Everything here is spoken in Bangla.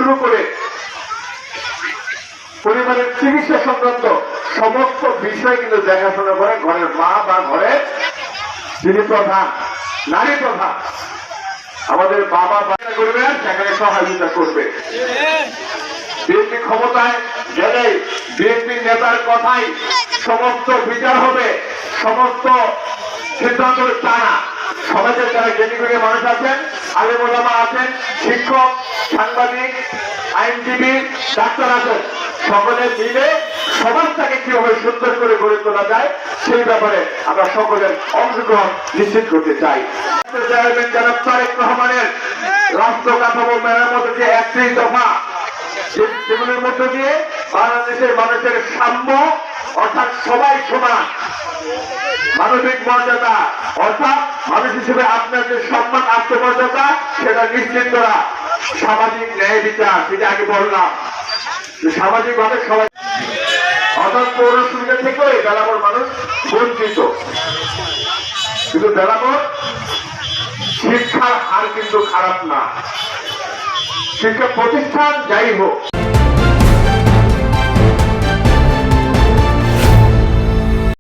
শুরু করে পরিবারের চিকিৎসা সংক্রান্ত সমস্ত বিষয় কিন্তু দেখাশোনা করে ঘরের মা বা ঘরের যিনি প্রধান, নারী প্রধান, আমাদের বাবা বাচ্চা করবে, সেখানে সহযোগিতা করবে। বিএনপি ক্ষমতায় গেলে বিএনপি নেতার কথাই সমস্ত বিচার হবে, সমস্ত সিদ্ধান্ত টানা। সমাজের যারা জ্ঞানীগুণী মানুষ আছেন, আলেম ওলামা আছেন, শিক্ষক, সাংবাদিক, আইনজীবী, ডাক্তার আছেন, সকলে মিলে সমাজটাকে কিভাবে সুন্দর করে গড়ে তোলা যায় সেই ব্যাপারে আমরা সকলের অংশগ্রহণ নিশ্চিত করতে চাই। জনাব তারেক রহমানের রাষ্ট্র কাঠামো মেরামতের যে 31 দফা, সেগুলোর মধ্য দিয়ে বাংলাদেশের মানুষের সাম্য, অর্থাৎ সবাই সমান, মানবিক মর্যাদা, অর্থাৎ মানুষ হিসেবে আপনার যে সম্মান, আত্মমর্যাদা, সেটা নিশ্চিত করা, সামাজিক ন্যায় বিচার, যেটা আগে বললাম, সামাজিক ভাবে সবাই, অর্থাৎ পৌর সুবিধা থেকেও এই বেলাবর মানুষ বঞ্চিত। কিন্তু বেলাবর শিক্ষার হার কিন্তু খারাপ না, শিক্ষা প্রতিষ্ঠান যাই হোক।